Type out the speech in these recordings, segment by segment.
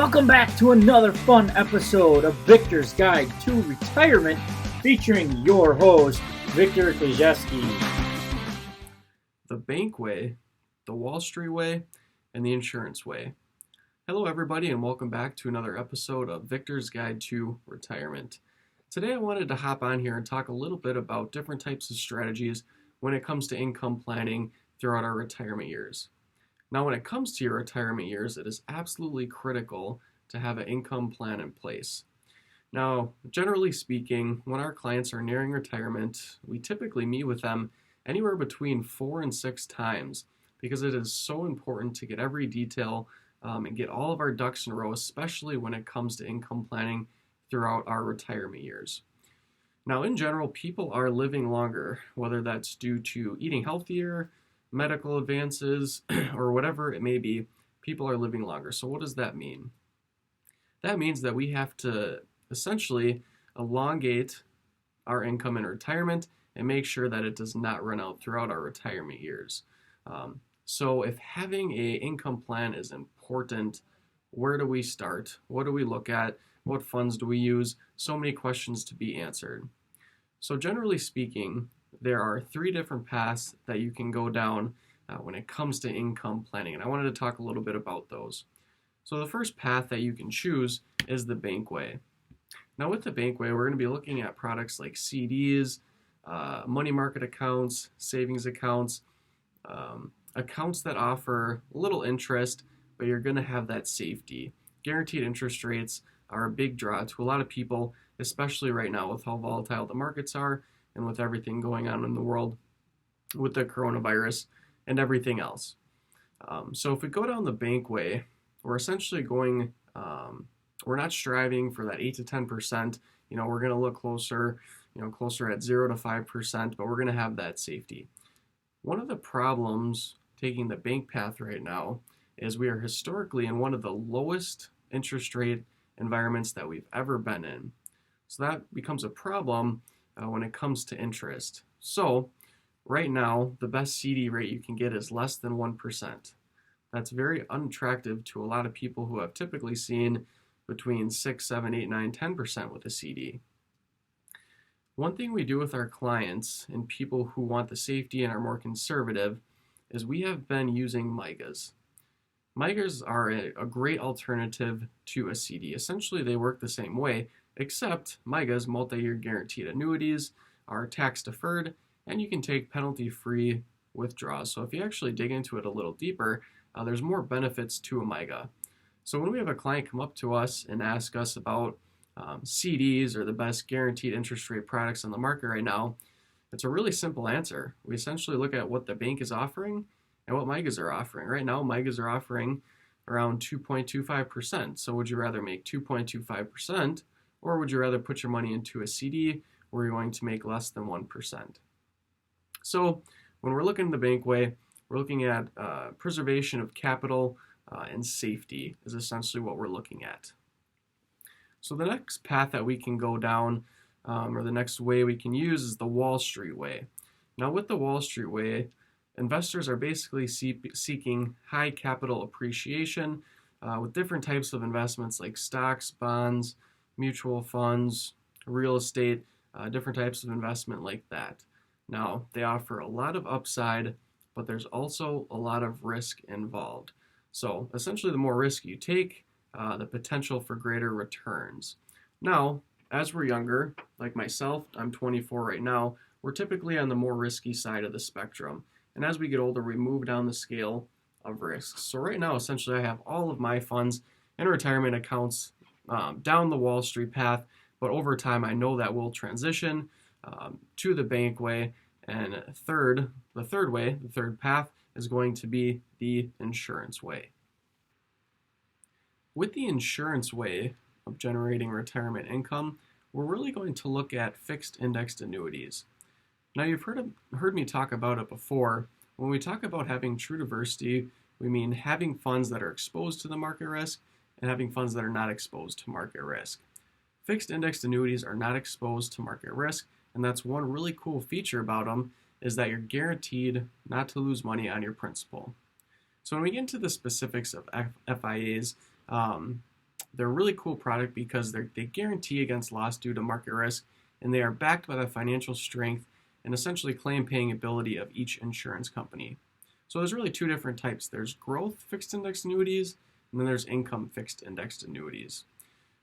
Welcome back to another fun episode of Victor's Guide to Retirement, featuring your host, Victor Klejewski. The bank way, the Wall Street way, and the insurance way. Hello everybody and welcome back to another episode of Victor's Guide to Retirement. Today I wanted to hop on here and talk a little bit about different types of strategies when it comes to income planning throughout our retirement years. Now, when it comes to your retirement years, it is absolutely critical to have an income plan in place. Now, generally speaking, when our clients are nearing retirement, we typically meet with them anywhere between 4 and 6 times because it is so important to get every detail and get all of our ducks in a row, especially when it comes to income planning throughout our retirement years. Now, in general, people are living longer, whether that's due to eating healthier, medical advances, or whatever it may be. People are living longer. So what does that mean? That means that we have to essentially elongate our income in retirement and make sure that it does not run out throughout our retirement years. So if having an income plan is important, where do we start? What do we look at? What funds do we use? So many questions to be answered. So generally speaking, there are 3 different paths that you can go down when it comes to income planning, and I wanted to talk a little bit about those. So the first path that you can choose is the bank way. Now with the bank way, we're going to be looking at products like CDs, money market accounts, savings accounts, accounts that offer little interest, but you're going to have that safety. Guaranteed interest rates are a big draw to a lot of people, especially right now with how volatile the markets are and with everything going on in the world with the coronavirus and everything else. So if we go down the bank way, we're essentially going, we're not striving for that 8 to 10%. We're going to look closer at 0 to 5%, but we're going to have that safety. One of the problems taking the bank path right now is we are historically in one of the lowest interest rate environments that we've ever been in. So that becomes a problem when it comes to interest. So right now, the best CD rate you can get is less than 1%. That's very unattractive to a lot of people who have typically seen between 6, 7, 8, 9, 10% with a CD. One thing we do with our clients and people who want the safety and are more conservative is we have been using MYGAs. MYGAs are a great alternative to a CD. Essentially, they work the same way, except MYGAs, multi-year guaranteed annuities, are tax deferred, and you can take penalty-free withdrawals. So if you actually dig into it a little deeper, there's more benefits to a MYGA. So when we have a client come up to us and ask us about CDs or the best guaranteed interest rate products on the market right now, it's a really simple answer. We essentially look at what the bank is offering and what MYGAs are offering. Right now, MYGAs are offering around 2.25%. So would you rather make 2.25%, or would you rather put your money into a CD where you're going to make less than 1%? So when we're looking at the bank way, we're looking at preservation of capital and safety is essentially what we're looking at. So the next path that we can go down, or the next way we can use, is the Wall Street way. Now with the Wall Street way, investors are basically seeking high capital appreciation with different types of investments like stocks, bonds, mutual funds, real estate, different types of investment like that. Now, they offer a lot of upside, but there's also a lot of risk involved. So essentially, the more risk you take, the potential for greater returns. Now, as we're younger, like myself, I'm 24 right now, we're typically on the more risky side of the spectrum. And as we get older, we move down the scale of risks. So right now, essentially, I have all of my funds and retirement accounts down the Wall Street path, but over time, I know that we'll transition to the bank way. And the third path is going to be the insurance way. With the insurance way of generating retirement income, we're really going to look at fixed indexed annuities. Now, you've heard me talk about it before. When we talk about having true diversity, we mean having funds that are exposed to the market risk and having funds that are not exposed to market risk. Fixed indexed annuities are not exposed to market risk, and that's one really cool feature about them, is that you're guaranteed not to lose money on your principal. So when we get into the specifics of FIAs, They're a really cool product because they guarantee against loss due to market risk, and they are backed by the financial strength and essentially claim paying ability of each insurance company. So there's really two different types. There's growth fixed index annuities, and then there's income fixed indexed annuities.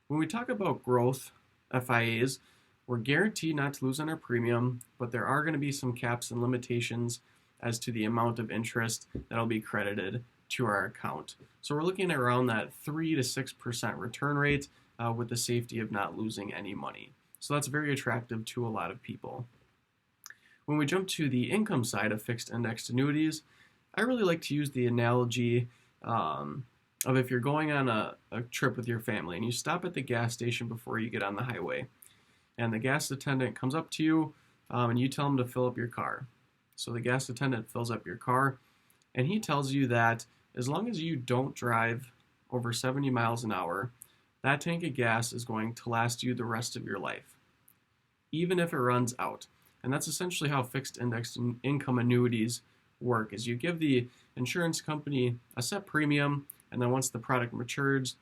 When we talk about growth FIAs, we're guaranteed not to lose on our premium, but there are going to be some caps and limitations as to the amount of interest that'll be credited to our account. So we're looking at around that 3 to 6% return rate with the safety of not losing any money. So that's very attractive to a lot of people. When we jump to the income side of fixed indexed annuities, I really like to use the analogy of if you're going on a trip with your family and you stop at the gas station before you get on the highway, and the gas attendant comes up to you and you tell him to fill up your car. So the gas attendant fills up your car, and he tells you that as long as you don't drive over 70 miles an hour, that tank of gas is going to last you the rest of your life, even if it runs out. And that's essentially how fixed indexed income annuities work, is you give the insurance company a set premium, and then once the product matures,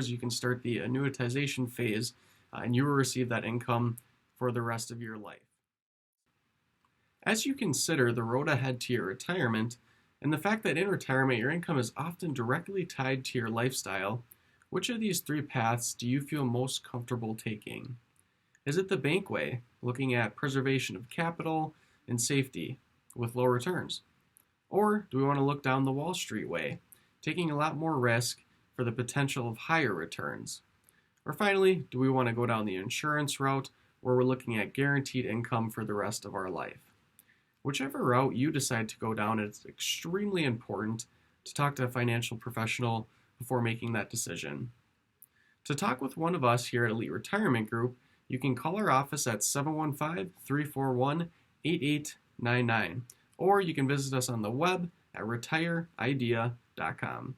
you can start the annuitization phase, and you will receive that income for the rest of your life. As you consider the road ahead to your retirement, and the fact that in retirement your income is often directly tied to your lifestyle, which of these three paths do you feel most comfortable taking? Is it the bank way, looking at preservation of capital and safety with low returns? Or do we want to look down the Wall Street way, taking a lot more risk for the potential of higher returns? Or finally, do we want to go down the insurance route, where we're looking at guaranteed income for the rest of our life? Whichever route you decide to go down, it's extremely important to talk to a financial professional before making that decision. To talk with one of us here at Elite Retirement Group, you can call our office at 715-341-8899, or you can visit us on the web at retireidea.com.